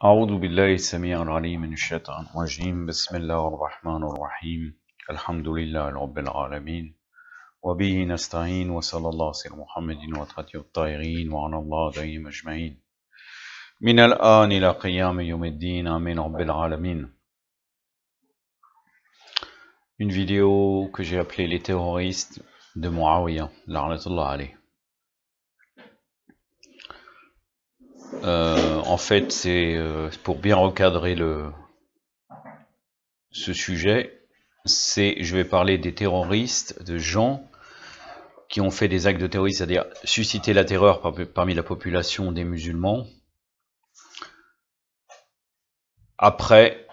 أعوذ بالله السميع العليم من الشيطان الرجيم بسم الله الرحمن الرحيم الحمد لله رب العالمين وبه نستعين وصلى الله على محمد وعلى الطاهرين وعلى الله دائم أجمعين من الآن إلى قيام يوم الدين آمين رب العالمين. Une vidéo que j'ai appelée les terroristes de Muawiyah la'natullah alayh. En fait, c'est pour bien recadrer ce sujet, je vais parler des terroristes, de gens qui ont fait des actes de terrorisme, c'est-à-dire susciter la terreur parmi la population des musulmans, après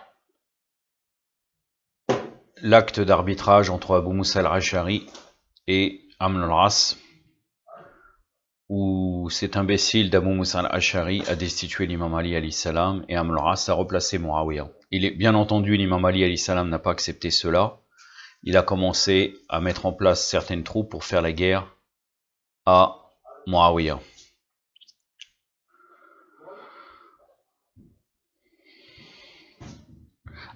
l'acte d'arbitrage entre Abu Moussa al-Ash'ari et Amr al-As, où cet imbécile d'Abu Moussa al-Ash'ari a destitué l'imam Ali alayhi salam et Amr al-As a replacé Muawiyah. Bien entendu, l'imam Ali alayhi salam n'a pas accepté cela. Il a commencé à mettre en place certaines troupes pour faire la guerre à Muawiyah.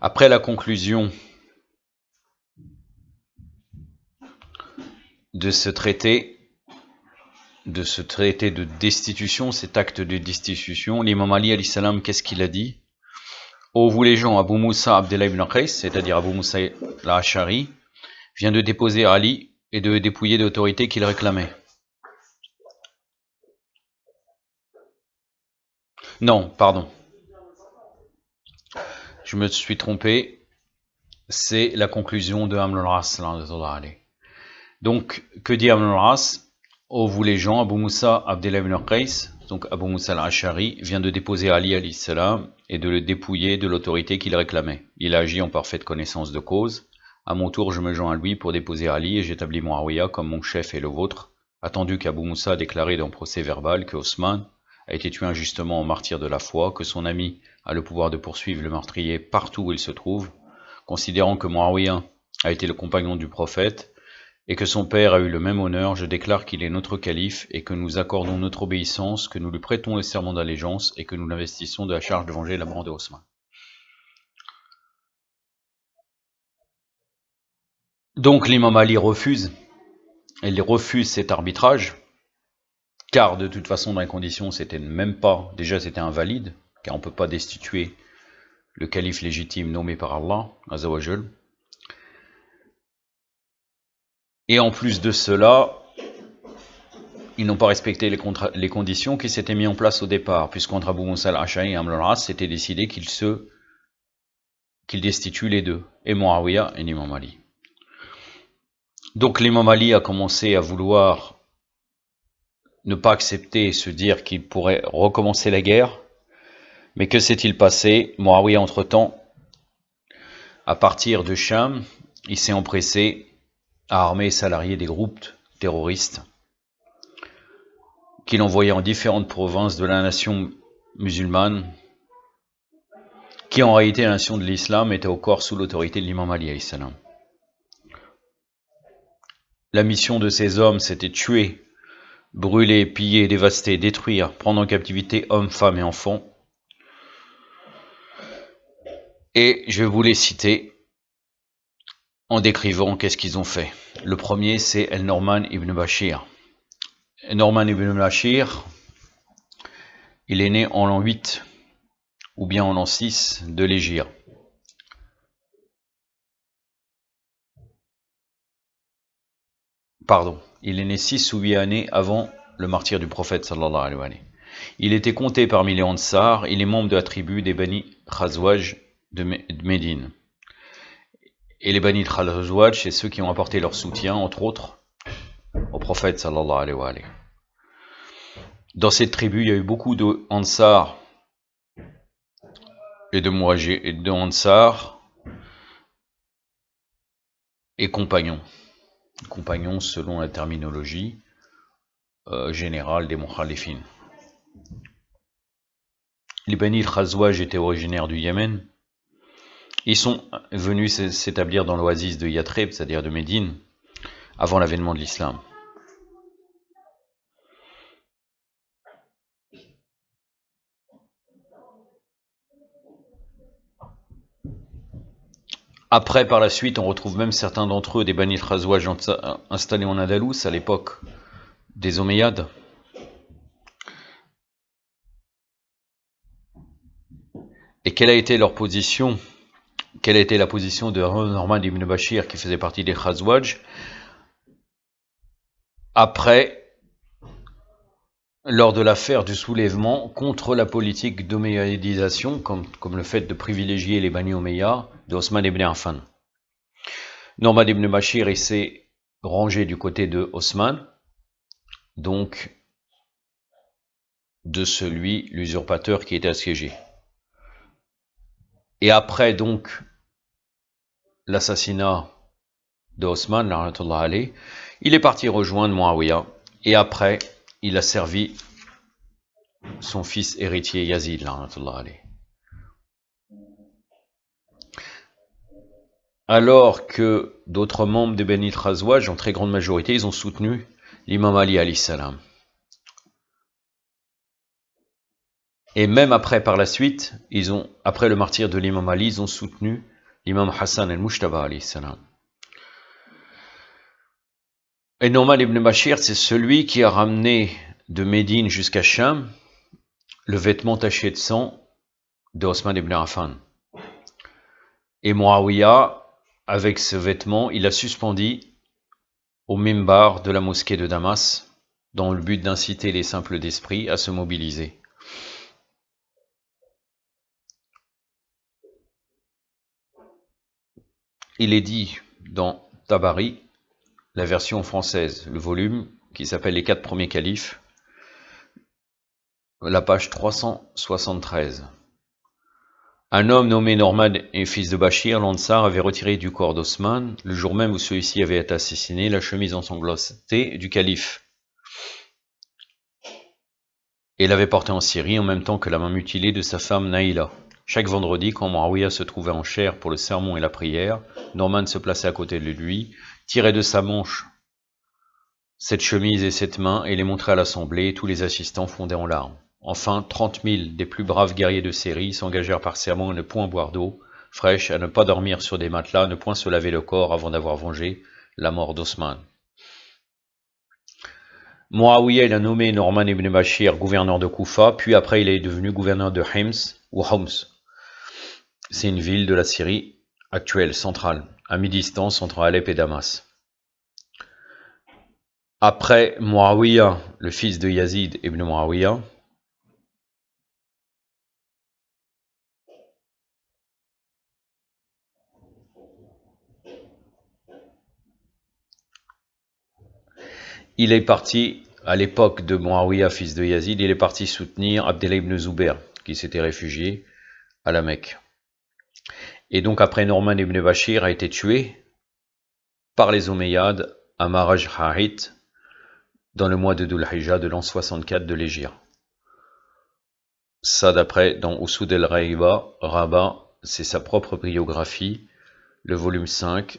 Après la conclusion de ce traité de destitution, cet acte de destitution, l'imam Ali alayhi salam, qu'est-ce qu'il a dit? Oh vous les gens, Abu Moussa Abdullah ibn Qais, c'est-à-dire Abu Moussa al-Ash'ari, vient de déposer Ali et de dépouiller de l'autorité qu'il réclamait. Non, pardon. Je me suis trompé. C'est la conclusion de Amr al-As. Donc, que dit Amr al-As? Oh vous les gens, Abu Moussa Abdullah ibn Qais, donc Abu Moussa al-Ash'ari, vient de déposer Ali alayhi salam et de le dépouiller de l'autorité qu'il réclamait. Il a agi en parfaite connaissance de cause. À mon tour, je me joins à lui pour déposer Ali et j'établis Muawiyah comme mon chef et le vôtre, attendu qu'Abu Moussa a déclaré dans procès verbal que Osman a été tué injustement en martyr de la foi, que son ami a le pouvoir de poursuivre le meurtrier partout où il se trouve, considérant que Muawiyah a été le compagnon du prophète, et que son père a eu le même honneur, je déclare qu'il est notre calife et que nous accordons notre obéissance, que nous lui prêtons le serment d'allégeance et que nous l'investissons de la charge de venger la mort de Osman. Donc l'imam Ali refuse, il refuse cet arbitrage, car de toute façon dans les conditions c'était même pas, déjà c'était invalide, car on ne peut pas destituer le calife légitime nommé par Allah, Azza wa Jal. Et en plus de cela, ils n'ont pas respecté les conditions qui s'étaient mises en place au départ, puisqu'entre Abu Moussa al-Ash'ari et Amr al-As, c'était décidé qu'ils destituent les deux, et Muawiyah et l'imam Ali. Donc l'imam Ali a commencé à vouloir ne pas accepter et se dire qu'il pourrait recommencer la guerre, mais que s'est-il passé? Muawiyah, entre-temps, à partir de Sham, il s'est empressé à armer et salarier des groupes terroristes qu'il envoyait en différentes provinces de la nation musulmane, qui en réalité la nation de l'islam était au corps sous l'autorité de l'imam Ali alayhi salam. La mission de ces hommes, c'était tuer, brûler, piller, dévaster, détruire, prendre en captivité hommes, femmes et enfants. Et je vais vous les citer en décrivant qu'est-ce qu'ils ont fait. Le premier, c'est El-Norman ibn Bashir. Norman ibn Bashir, il est né en l'an 8, ou bien en l'an 6 de l'Hégire. Pardon, il est né 6 ou 8 années avant le martyre du prophète sallallahu alayhi wa sallam. Il était compté parmi les Ansar, il est membre de la tribu des Bani Khazwaj de Médine. Et les Bani Khazwaj, c'est ceux qui ont apporté leur soutien, entre autres, au prophète sallallahu alayhi wa sallam. Dans cette tribu, il y a eu beaucoup de Ansar et de Muhajir et de Ansar et compagnons. Compagnons selon la terminologie générale des Mukhalifin. Les Bani Khazwaj étaient originaires du Yémen. Ils sont venus s'établir dans l'oasis de Yathrib, c'est-à-dire de Médine, avant l'avènement de l'islam. Après, par la suite, on retrouve même certains d'entre eux, des Bani Khazwaj installés en Andalous à l'époque des Omeyyades. Et quelle a été leur position? Quelle a été la position de Norman ibn Bashir, qui faisait partie des Khazwaj, après, lors de l'affaire du soulèvement contre la politique d'omeyyadisation, comme le fait de privilégier les Bani Omeyyah de Osman ibn Affan. Norman ibn Bashir, il s'est rangé du côté de Osman, donc de celui, l'usurpateur qui était assiégé. Et après donc l'assassinat de Osman, il est parti rejoindre Muawiyah, et après il a servi son fils héritier Yazid. Alors que d'autres membres de Bani Khazwaj, en très grande majorité, ils ont soutenu l'imam Ali alayhi salam. Et même après, par la suite, après le martyre de l'imam Ali, ils ont soutenu l'imam Hassan al-Mujtaba alayhi salam. Et Norman ibn Bashir, c'est celui qui a ramené de Médine jusqu'à Cham le vêtement taché de sang de Osman ibn Affan. Et Muawiyah, avec ce vêtement, il a suspendu au mimbar de la mosquée de Damas, dans le but d'inciter les simples d'esprit à se mobiliser. Il est dit dans Tabari, la version française, le volume qui s'appelle Les 4 premiers califes, la page 373. Un homme nommé Norman et fils de Bashir, l'Ansar, avait retiré du corps d'Osman, le jour même où celui-ci avait été assassiné, la chemise ensanglantée du calife. Et l'avait porté en Syrie en même temps que la main mutilée de sa femme Naïla. Chaque vendredi, quand Muawiyah se trouvait en chair pour le sermon et la prière, Norman se plaçait à côté de lui, tirait de sa manche cette chemise et cette main et les montrait à l'assemblée, et tous les assistants fondaient en larmes. Enfin, 30 000 des plus braves guerriers de Syrie s'engagèrent par serment à ne point boire d'eau fraîche, à ne pas dormir sur des matelas, à ne point se laver le corps avant d'avoir vengé la mort d'Osman. Muawiyah, il a nommé Norman ibn Bashir gouverneur de Koufa, puis après il est devenu gouverneur de Hims ou Homs. C'est une ville de la Syrie actuelle, centrale, à mi-distance entre Alep et Damas. Après Muawiyah, le fils de Yazid ibn Muawiyah, il est parti, à l'époque de Muawiyah, fils de Yazid, il est parti soutenir Abdullah ibn Zubair, qui s'était réfugié à la Mecque. Et donc après, Norman ibn Bashir a été tué par les Omeyyades à Maraj Harit, dans le mois de Dhul Hijjah de l'an 64 de l'Hégire. Ça, d'après, dans Usud el-Rabat, c'est sa propre biographie, le volume 5,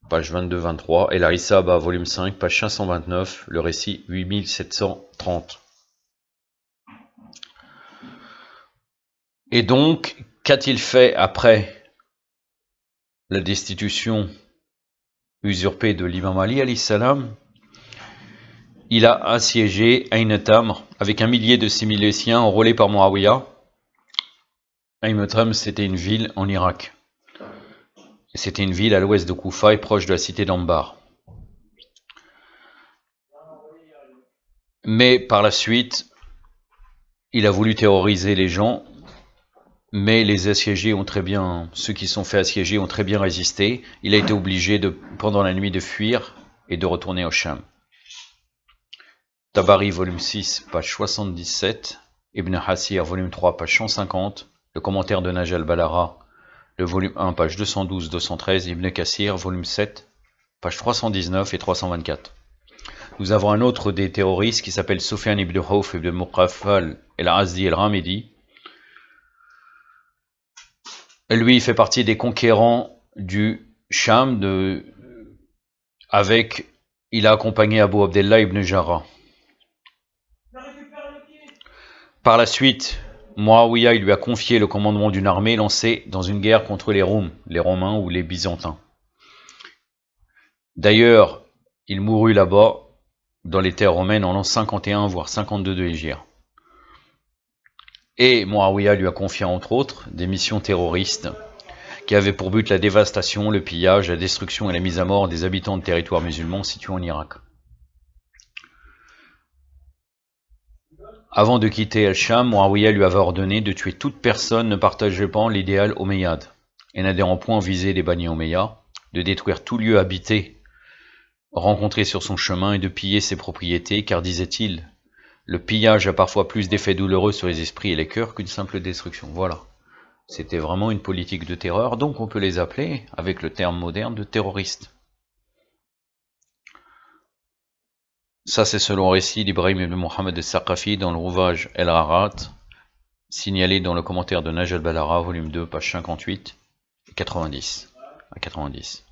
page 22-23, et la Isaba, volume 5, page 529, le récit 8730. Et donc, qu'a-t-il fait après la destitution usurpée de l'imam Ali alayhi salam? Il a assiégé Ain Tamr avec 1 millier de ses miliciens enrôlés par Muawiyah. Ain Tamr, c'était une ville en Irak. C'était une ville à l'ouest de Koufa et proche de la cité d'Ambar. Mais par la suite, il a voulu terroriser les gens, mais les assiégés ont très bien, ceux qui sont fait assiéger ont très bien résisté. Il a été obligé pendant la nuit de fuir et de retourner au Cham. Tabari, volume 6, page 77, Ibn Hasir, volume 3, page 150, le commentaire de Najal Balara, le volume 1, page 212-213, Ibn Kassir, volume 7, page 319 et 324. Nous avons un autre des terroristes qui s'appelle Sufyan ibn Hawf ibn Muqaffal el-Azdi el-Ramidi. Lui, il fait partie des conquérants du Cham, il a accompagné Abu Abdullah ibn Jarrah. Par la suite, Muawiyah il lui a confié le commandement d'une armée lancée dans une guerre contre les Romains ou les Byzantins. D'ailleurs, il mourut là-bas, dans les terres romaines, en l'an 51 voire 52 de Hégire. Et Muawiyah lui a confié entre autres des missions terroristes qui avaient pour but la dévastation, le pillage, la destruction et la mise à mort des habitants de territoires musulmans situés en Irak. Avant de quitter El-Sham, Muawiyah lui avait ordonné de tuer toute personne ne partageant pas l'idéal omeyyade et n'adhérant point visé des Bani Omeyyah, de détruire tout lieu habité rencontré sur son chemin et de piller ses propriétés, car disait-il, le pillage a parfois plus d'effets douloureux sur les esprits et les cœurs qu'une simple destruction. Voilà. C'était vraiment une politique de terreur, donc on peut les appeler, avec le terme moderne, de terroristes. Ça, c'est selon le récit d'Ibrahim ibn Mohammed al-Saqafi dans l'ouvrage El-Harat, signalé dans le commentaire de Naj al-Balara, volume 2, page 58 et 90 à 90.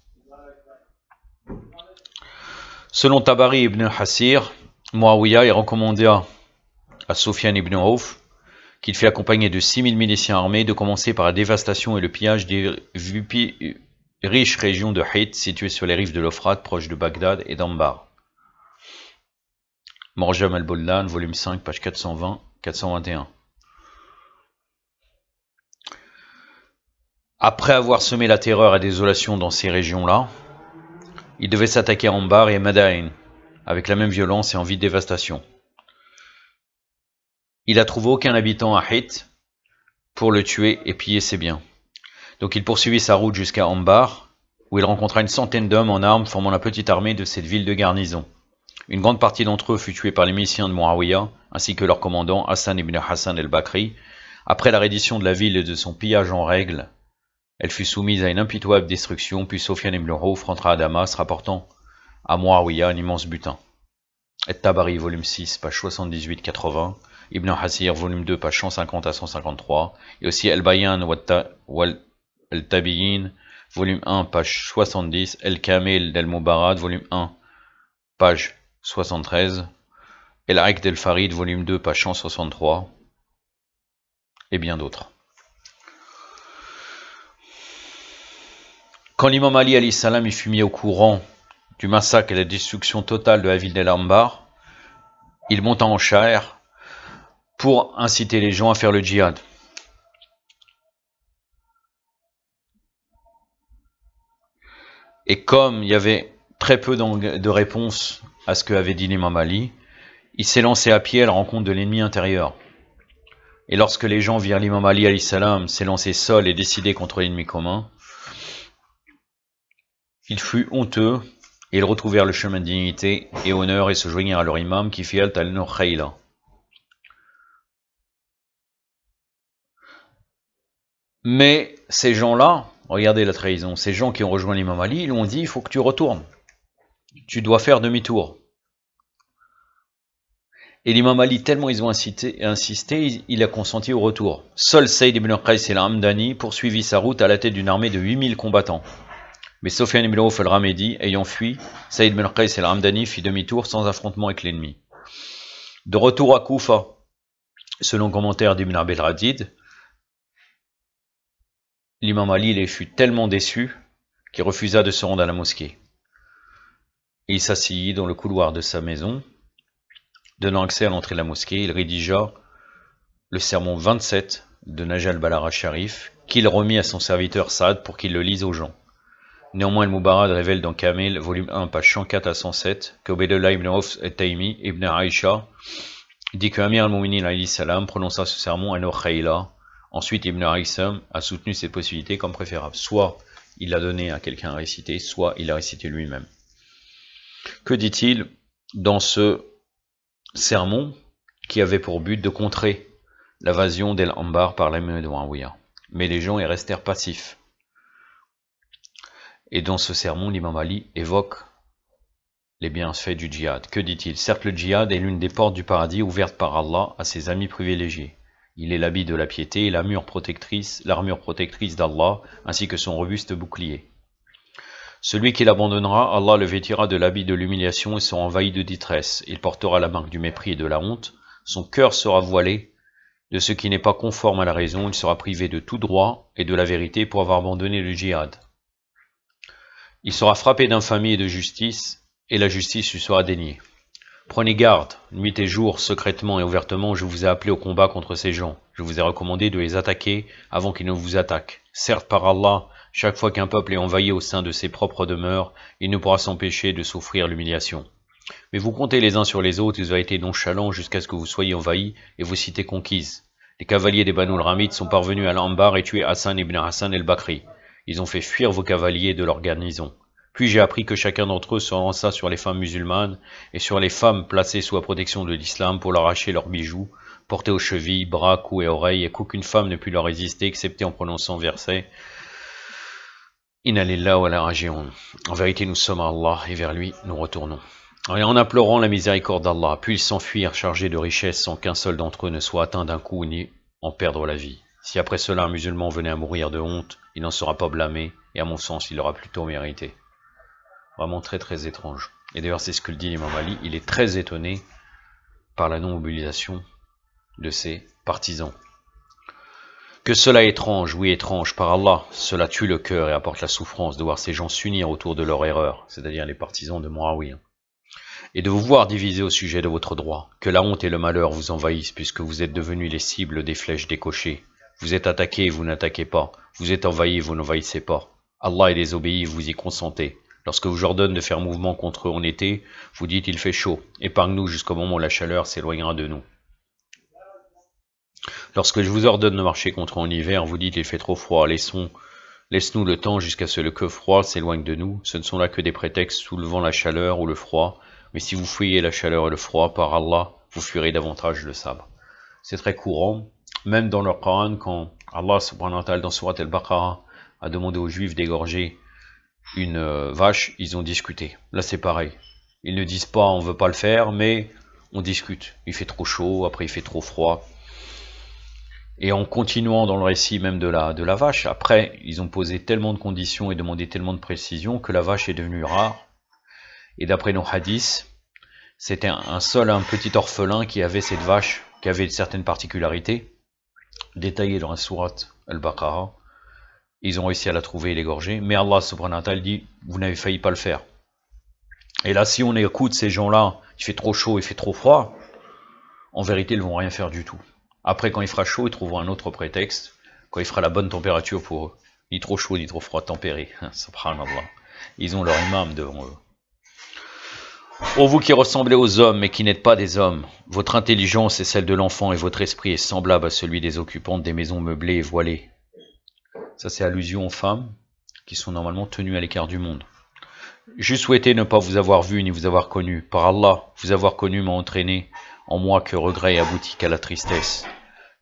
Selon Tabari ibn Hasir, Muawiyah est recommandé à Sufyan ibn Auf, qu'il fait accompagner de 6000 miliciens armés, de commencer par la dévastation et le pillage des riches régions de Hit, situées sur les rives de l'Euphrate, proches de Bagdad et d'Ambar. Morjam al-Buldan, volume 5, page 420-421. Après avoir semé la terreur et la désolation dans ces régions-là, il devait s'attaquer à Ambar et Madain, avec la même violence et envie de dévastation. Il n'a trouvé aucun habitant à Hit pour le tuer et piller ses biens. Donc il poursuivit sa route jusqu'à Ambar, où il rencontra une centaine d'hommes en armes formant la petite armée de cette ville de garnison. Une grande partie d'entre eux fut tuée par les miliciens de Muawiyah, ainsi que leur commandant Hassan ibn Hassan el-Bakri. Après la reddition de la ville et de son pillage en règle, elle fut soumise à une impitoyable destruction, puis Sufyan ibn Auf rentra à Damas, rapportant à Muawiyah un immense butin. Et-Tabari, volume 6, page 78-80, Ibn Hasir, volume 2, page 150 à 153, et aussi El-Bayan El-Tabiyin, volume 1, page 70, El-Kamil del-Mubarad, volume 1, page 73, El-Aik del-Farid, volume 2, page 163, et bien d'autres. Quand l'imam Ali alayhi salam y fut mis au courant du massacre et la destruction totale de la ville d'El-Ambar, il monta en char pour inciter les gens à faire le djihad. Et comme il y avait très peu de réponses à ce que avait dit l'imam Ali, il s'est lancé à pied à la rencontre de l'ennemi intérieur. Et lorsque les gens virent l'imam Ali alayhi salam s'élancer seul et décidé contre l'ennemi commun, il fut honteux et ils retrouvèrent le chemin de dignité et honneur et se joignirent à leur imam qui fit halt al-Nurkhayla. Mais ces gens-là, regardez la trahison, ces gens qui ont rejoint l'imam Ali, ils lui ont dit, il faut que tu retournes, tu dois faire demi-tour. Et l'imam Ali, tellement ils ont insisté, il a consenti au retour. Seul Saïd ibn Qais el-Hamdani poursuivit sa route à la tête d'une armée de 8000 combattants. Mais Sufyan ibn Auf al-Ramedi, ayant fui, Saïd ibn Qais el-Hamdani fit demi-tour sans affrontement avec l'ennemi. De retour à Koufa, selon le commentaire d'Ibn Abel Radid, l'imam Ali les fut tellement déçu qu'il refusa de se rendre à la mosquée. Et il s'assit dans le couloir de sa maison, donnant accès à l'entrée de la mosquée. Il rédigea le sermon 27 de Naj al-Balara Sharif, qu'il remit à son serviteur Saad pour qu'il le lise aux gens. Néanmoins, el-Mubarad révèle dans Kamil, volume 1, page 104 à 107, que Ubaydullah ibn Auf et-Taymi ibn Aïcha dit que Amir al-Mu'minin alayhi salam prononça ce sermon à Nurkhayla. Ensuite, Ibn Aïsam a soutenu cette possibilité comme préférable. Soit il l'a donné à quelqu'un à réciter, soit il l'a récité lui-même. Que dit-il dans ce sermon qui avait pour but de contrer l'invasion d'El-Ambar par l'armée de Muawiyah? Mais les gens y restèrent passifs. Et dans ce sermon, l'imam Ali évoque les bienfaits du djihad. Que dit-il? Certes, le djihad est l'une des portes du paradis ouverte par Allah à ses amis privilégiés. Il est l'habit de la piété et l'armure protectrice d'Allah, ainsi que son robuste bouclier. Celui qui l'abandonnera, Allah le vêtira de l'habit de l'humiliation et sera envahi de détresse. Il portera la marque du mépris et de la honte. Son cœur sera voilé de ce qui n'est pas conforme à la raison, il sera privé de tout droit et de la vérité pour avoir abandonné le djihad. Il sera frappé d'infamie et de justice, et la justice lui sera déniée. Prenez garde, nuit et jour, secrètement et ouvertement, je vous ai appelé au combat contre ces gens. Je vous ai recommandé de les attaquer avant qu'ils ne vous attaquent. Certes, par Allah, chaque fois qu'un peuple est envahi au sein de ses propres demeures, il ne pourra s'empêcher de souffrir l'humiliation. Mais vous comptez les uns sur les autres, vous avez été nonchalants jusqu'à ce que vous soyez envahis et vos cités conquises. Les cavaliers des Banu al-Ramid sont parvenus à l'Ambar et tué Hassan ibn Hassan el-Bakri. Ils ont fait fuir vos cavaliers de leur garnison. Puis j'ai appris que chacun d'entre eux se lança sur les femmes musulmanes et sur les femmes placées sous la protection de l'islam pour leur arracher leurs bijoux, portés aux chevilles, bras, cous et oreilles, et qu'aucune femme ne put leur résister excepté en prononçant verset Inna lillahi wa la raji'un. En vérité, nous sommes à Allah et vers lui nous retournons. Et en implorant la miséricorde d'Allah, puis ils s'enfuirent chargés de richesses sans qu'un seul d'entre eux ne soit atteint d'un coup ni en perdre la vie. Si après cela un musulman venait à mourir de honte, il n'en sera pas blâmé, et à mon sens, il l'aura plutôt mérité. Vraiment très très étrange. Et d'ailleurs, c'est ce que le dit l'imam Ali, il est très étonné par la non-mobilisation de ses partisans. Que cela est étrange, oui étrange, par Allah, cela tue le cœur et apporte la souffrance de voir ces gens s'unir autour de leur erreur, c'est-à-dire les partisans de Muawiyah. Et de vous voir diviser au sujet de votre droit, que la honte et le malheur vous envahissent puisque vous êtes devenus les cibles des flèches décochées. Vous êtes attaqués et vous n'attaquez pas, vous êtes envahis et vous n'envahissez pas. Allah est désobéi, vous y consentez. Lorsque je vous ordonne de faire mouvement contre eux en été, vous dites il fait chaud, épargne-nous jusqu'au moment où la chaleur s'éloignera de nous. Lorsque je vous ordonne de marcher contre eux en hiver, vous dites il fait trop froid, laisse-nous le temps jusqu'à ce que le froid s'éloigne de nous. Ce ne sont là que des prétextes soulevant la chaleur ou le froid. Mais si vous fuyez la chaleur et le froid, par Allah, vous fuirez davantage le sabre. C'est très courant, même dans le Coran, quand Allah subhanahu wa ta'ala dans Surat al-Baqarah a demandé aux Juifs d'égorger une vache, ils ont discuté. Là c'est pareil. Ils ne disent pas on veut pas le faire, mais on discute. Il fait trop chaud, après il fait trop froid. Et en continuant dans le récit même de la vache, après ils ont posé tellement de conditions et demandé tellement de précisions que la vache est devenue rare. Et d'après nos hadiths, c'était un petit orphelin qui avait cette vache, qui avait certaines particularités, détaillées dans la sourate Al-Baqarah. Ils ont réussi à la trouver et l'égorger, mais Allah subhanahu wa ta'ala dit, vous n'avez failli pas le faire. Et là, si on écoute ces gens-là, il fait trop chaud, il fait trop froid, en vérité, ils ne vont rien faire du tout. Après, quand il fera chaud, ils trouveront un autre prétexte, quand il fera la bonne température pour eux. Ni trop chaud, ni trop froid, tempéré. Subhanallah. Ils ont leur imam devant eux. Ô vous qui ressemblez aux hommes, mais qui n'êtes pas des hommes, votre intelligence est celle de l'enfant et votre esprit est semblable à celui des occupantes des maisons meublées et voilées. Ça, c'est allusion aux femmes qui sont normalement tenues à l'écart du monde. J'eusse souhaité ne pas vous avoir vu ni vous avoir connu. Par Allah, vous avoir connu m'a entraîné en moi que regret aboutit qu'à la tristesse.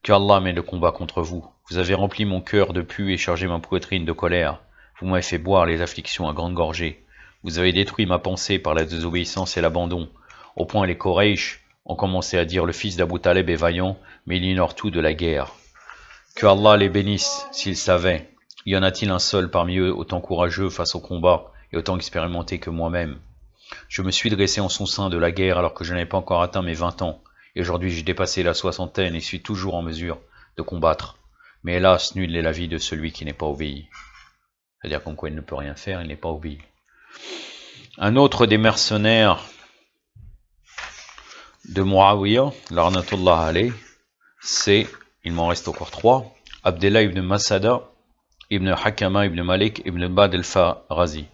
Que Allah mène le combat contre vous. Vous avez rempli mon cœur de pu et chargé ma poitrine de colère. Vous m'avez fait boire les afflictions à grande gorgée. Vous avez détruit ma pensée par la désobéissance et l'abandon, au point les Koreïch ont commencé à dire le fils d'Abu Taleb est vaillant, mais il ignore tout de la guerre. Que Allah les bénisse, s'ils savaient. Y en a-t-il un seul parmi eux autant courageux face au combat et autant expérimenté que moi-même? Je me suis dressé en son sein de la guerre alors que je n'avais pas encore atteint mes 20 ans, et aujourd'hui j'ai dépassé la soixantaine et suis toujours en mesure de combattre. Mais hélas, nulle est la vie de celui qui n'est pas obéi. C'est-à-dire comme quoi il ne peut rien faire, il n'est pas obéi. Un autre des mercenaires de Muawiyah, l'arnatullah alayh, c'est, il m'en reste encore 3, Abdullah ibn Masada, ibn Hakama, ibn Malik, ibn Bad el-Farazi.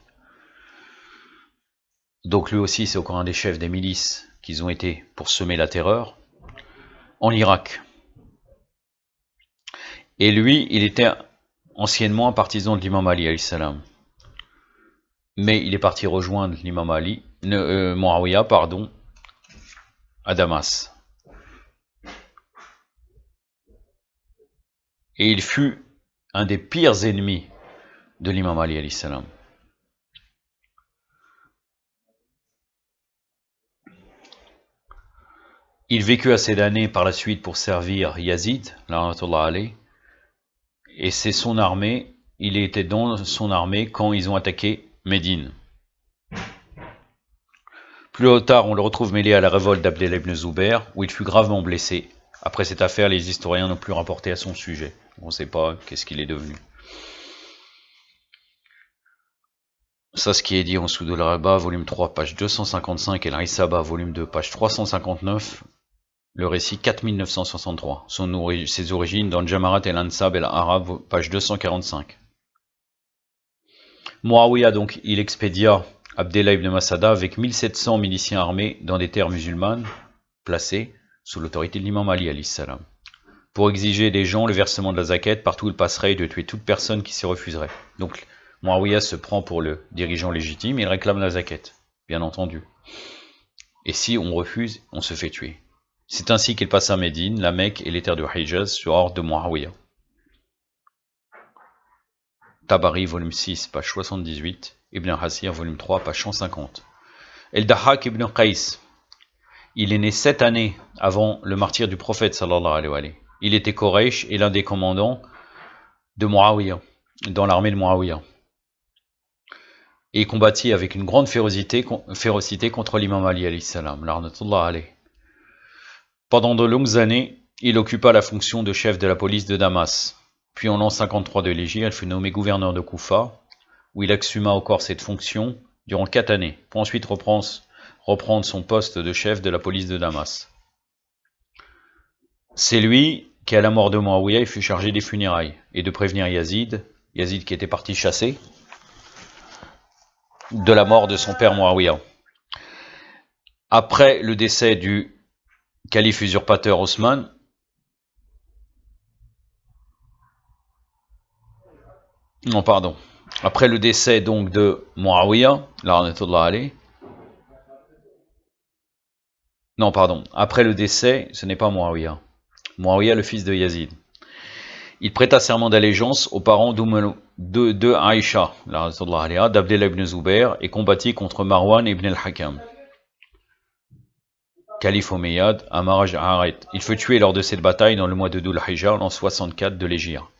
Donc lui aussi c'est encore un des chefs des milices qui ont été pour semer la terreur en Irak. Et lui, il était anciennement un partisan de l'imam Ali alayhi salam. Mais il est parti rejoindre l'imam Ali, Muawiyah, pardon, à Damas. Et il fut un des pires ennemis de l'imam Ali alayhi salam. Il vécut assez d'années par la suite pour servir Yazid, l'arnatullah alayh, et c'est son armée, il était dans son armée quand ils ont attaqué Médine. Plus tard, on le retrouve mêlé à la révolte d'Abdel ibn Zubair, où il fut gravement blessé. Après cette affaire, les historiens n'ont plus rapporté à son sujet. On ne sait pas qu'est-ce qu'il est devenu. Ça, ce qui est dit en dessous de l'Araba, volume 3, page 255, et l'Aïsaba, volume 2, page 359, le récit 4963. Ses origines dans le Jamarat et l'Ansab et l'Arab, page 245. Muawiyah, donc, il expédia Abdallah ibn Masada avec 1700 miliciens armés dans des terres musulmanes, placées sous l'autorité de l'imam Ali, alayhi salam, pour exiger des gens le versement de la zakat partout où il passerait et de tuer toute personne qui s'y refuserait. Donc, Muawiyah se prend pour le dirigeant légitime et il réclame la zakat, bien entendu. Et si on refuse, on se fait tuer. C'est ainsi qu'il passe à Médine, la Mecque et les terres de Hijaz sur ordre de Muawiyah. Tabari, volume 6, page 78, Ibn Hasir, volume 3, page 150. El-Dahhak ibn Qais, il est né 7 années avant le martyre du prophète, sallallahu alayhi wa sallam. Il était Quraysh et l'un des commandants de Muawiyah, dans l'armée de Muawiyah. Et il combattit avec une grande férocité contre l'imam Ali, alayhi salam, l'arnatullah alayhi. Pendant de longues années, il occupa la fonction de chef de la police de Damas. Puis en l'an 53 de l'Hégire, il fut nommé gouverneur de Koufa, où il assuma encore cette fonction durant 4 années, pour ensuite reprendre son poste de chef de la police de Damas. C'est lui qui, à la mort de Muawiyah, il fut chargé des funérailles et de prévenir Yazid qui était parti chasser, de la mort de son père Muawiyah. Après le décès du calife usurpateur Osman, après le décès donc de Muawiyah, après le décès, ce n'est pas Muawiyah, le fils de Yazid. Il prêta serment d'allégeance aux parents de Aïcha, d'Abdallah ibn Zubair, et combattit contre Marwan ibn al-Hakam, calife Omeyyade, à Maraj Aret. Il fut tué lors de cette bataille dans le mois de Dhul Hijjah, l'an 64 de l'Hégire.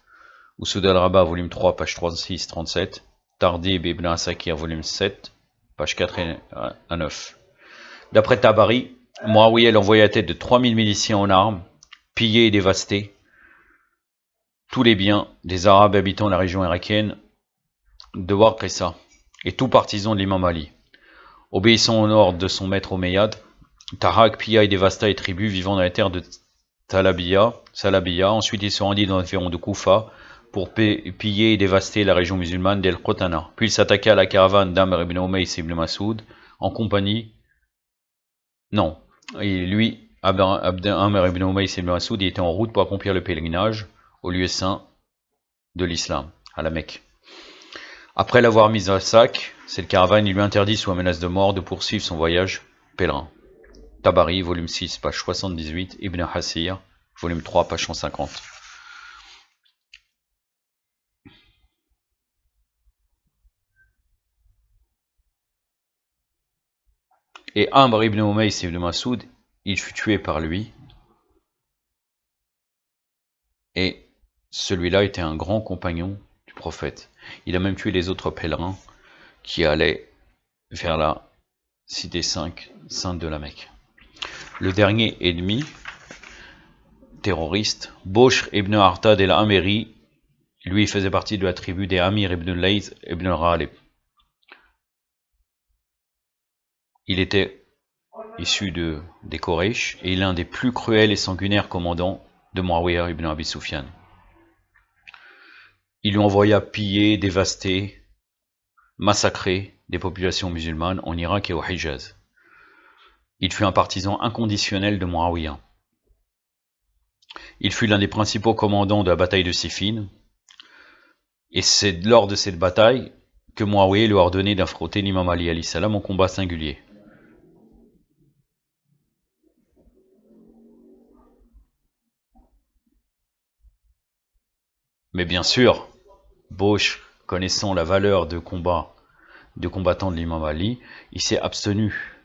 Usoud al-Rabah, volume 3, page 36-37, Tardib ibn Asakir, volume 7, page 4 à 9. D'après Tabari, Muawiyah l'envoya à tête de 3000 miliciens en armes, pillés et dévastés tous les biens des Arabes habitant la région irakienne de Warqissa et tout partisan de l'imam Ali. Obéissant au ordre de son maître Omeyyade, Tahak pilla et dévasta les tribus vivant dans les terres de Salabiya. Ensuite il se rendit dans l'environ de Koufa pour piller et dévaster la région musulmane d'El-Qotana. Puis il s'attaqua à la caravane d'Amr ibn Umays ibn Masoud en compagnie... Non, et lui, Amr ibn Umays ibn Masoud, il était en route pour accomplir le pèlerinage au lieu saint de l'islam, à la Mecque. Après l'avoir mis à sac, cette caravane, il lui interdit sous la menace de mort de poursuivre son voyage pèlerin. Tabari, volume 6, page 78, Ibn Hasir, volume 3, page 150. Et Amr ibn Umays ibn Masoud, il fut tué par lui. Et celui-là était un grand compagnon du prophète. Il a même tué les autres pèlerins qui allaient vers la cité sainte de la Mecque. Le dernier ennemi terroriste, Boshr ibn Artad el-Ameri, lui faisait partie de la tribu des Amir ibn Layth ibn Ghalib. Il était issu des Quraysh et il est l'un des plus cruels et sanguinaires commandants de Muawiyah ibn Abi Sufyan. Il lui envoya piller, dévaster, massacrer des populations musulmanes en Irak et au Hijaz. Il fut un partisan inconditionnel de Muawiyah. Il fut l'un des principaux commandants de la bataille de Siffin, et c'est lors de cette bataille que Muawiyah lui a ordonné d'affronter l'imam Ali alayhi salam en combat singulier. Mais bien sûr, Boshr, connaissant la valeur de combattant de l'imam Ali, il s'est abstenu,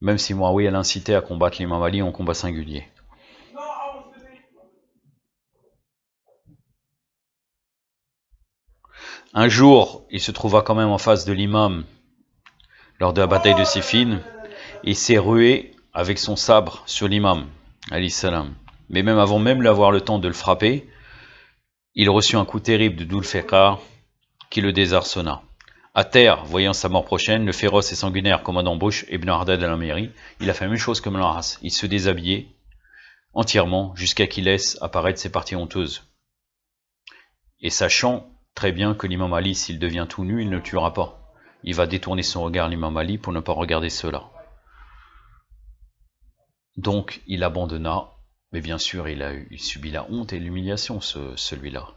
même si Muawiyah l'incitait à combattre l'imam Ali en combat singulier. Un jour, il se trouva quand même en face de l'imam lors de la bataille de Siffin, et s'est rué avec son sabre sur l'imam, alayhi salam. mais même avant même d'avoir le temps de le frapper, il reçut un coup terrible de Dhul Fiqar qui le désarçonna. À terre, voyant sa mort prochaine, le féroce et sanguinaire commandant Bushr ibn Ardad al-Amiri, il a fait la même chose que Mlahas. Il se déshabillait entièrement jusqu'à qu'il laisse apparaître ses parties honteuses. Et sachant très bien que l'imam Ali, s'il devient tout nu, il ne le tuera pas. Il va détourner son regard, l'imam Ali, pour ne pas regarder cela. Donc, il abandonna, mais bien sûr, il subit la honte et l'humiliation, celui-là.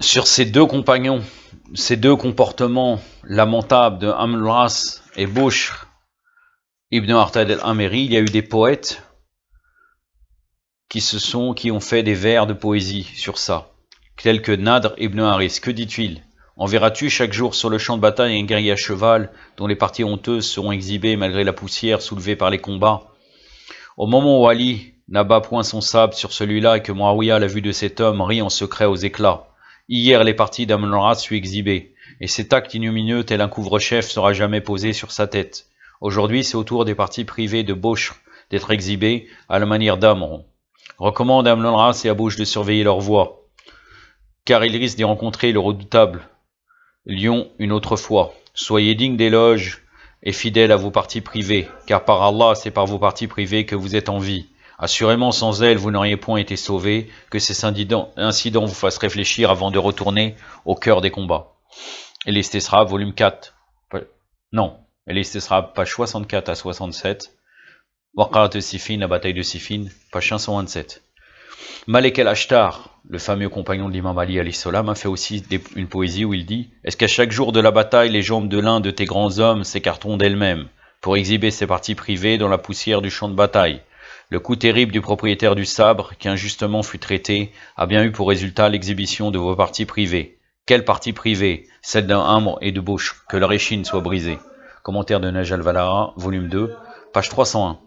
Sur ces deux compagnons, ces deux comportements lamentables de Amr al-As et Bushr ibn Ardad al-Amiri, il y a eu des poètes qui ont fait des vers de poésie sur ça, tels que Nadr ibn Haris. Que dit-il? Enverras-tu chaque jour sur le champ de bataille un guerrier à cheval dont les parties honteuses seront exhibées malgré la poussière soulevée par les combats? Au moment où Ali n'abat point son sabre sur celui-là et que Muawiyah, à la vue de cet homme, rit en secret aux éclats. Hier, les parties d'Amr al-As furent exhibées, et cet acte ignominieux, tel un couvre-chef, sera jamais posé sur sa tête. Aujourd'hui, c'est au tour des parties privées de Bushr d'être exhibées à la manière d'Amr. Recommande à Amr al-As et à Bushr de surveiller leur voie, car ils risquent d'y rencontrer le redoutable lion une autre fois. Soyez dignes d'éloges et fidèles à vos parties privées, car par Allah, c'est par vos parties privées que vous êtes en vie. Assurément, sans elle, vous n'auriez point été sauvés, que ces incidents vous fassent réfléchir avant de retourner au cœur des combats. El-Istisra, volume 4. Non, El-Istisra, page 64 à 67. Waqa'at de Siffin, la bataille de Siffin, page 527. Malek el-Ashtar, le fameux compagnon de l'imam Ali alayhi salam, a fait aussi une poésie où il dit « Est-ce qu'à chaque jour de la bataille, les jambes de l'un de tes grands hommes s'écarteront d'elles-mêmes pour exhiber ses parties privées dans la poussière du champ de bataille? Le coup terrible du propriétaire du sabre, qui injustement fut traité, a bien eu pour résultat l'exhibition de vos parties privées. Quelle partie privée? Celle d'un Amr et de Bushr, que leur échine soit brisée. » Commentaire de Naj al-Valara, volume 2, page 301.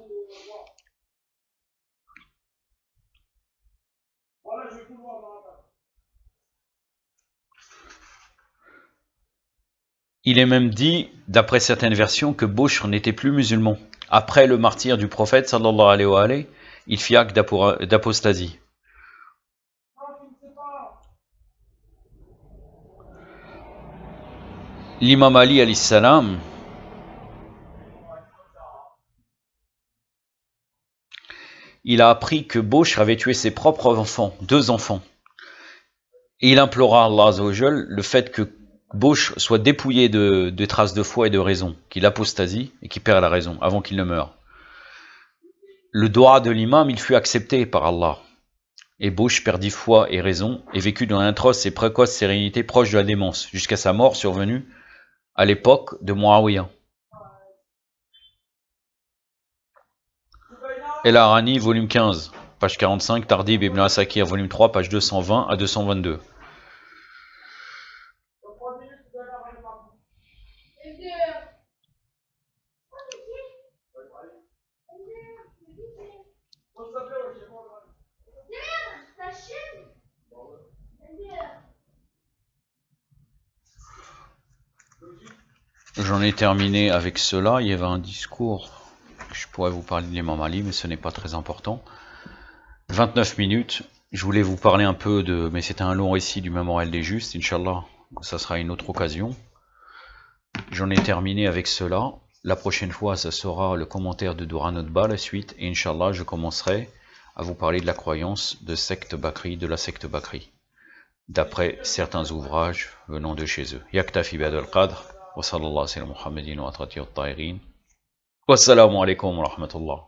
Il est même dit, d'après certaines versions, que Bushr n'était plus musulman. Après le martyre du prophète, sallallahu alayhi wa alayhi, il fit acte d'apostasie. L'imam Ali alayhi salam il a appris que Bushr avait tué ses propres enfants, 2 enfants. Et il implora Allah azza wa jal le fait que Bushr soit dépouillé de traces de foi et de raison, qu'il apostasie et qu'il perd la raison avant qu'il ne meure. Le doigt de l'imam, il fut accepté par Allah. Et Bushr perdit foi et raison et vécut dans l'atroce et précoce sérénité proche de la démence, jusqu'à sa mort survenue à l'époque de Muawiyah. El-Harani, volume 15, page 45, Tardib ibn Asakir, volume 3, page 220 à 222. J'en ai terminé avec cela. Il y avait un discours, je pourrais vous parler de l'imam Ali, mais ce n'est pas très important. 29 minutes. Je voulais vous parler un peu de... Mais c'était un long récit du mémorial des justes, Inch'Allah. Ça sera une autre occasion. J'en ai terminé avec cela. La prochaine fois, ça sera le commentaire de Duranotba, la suite. Et Inch'Allah, je commencerai à vous parler de la croyance de la secte Bakri, d'après certains ouvrages venant de chez eux. Yaktafi bihadha al-qadr. Wa sallallahu ala Muhammadin wa atrati at-tahirin. Wassalamu alaikum wa rahmatullah.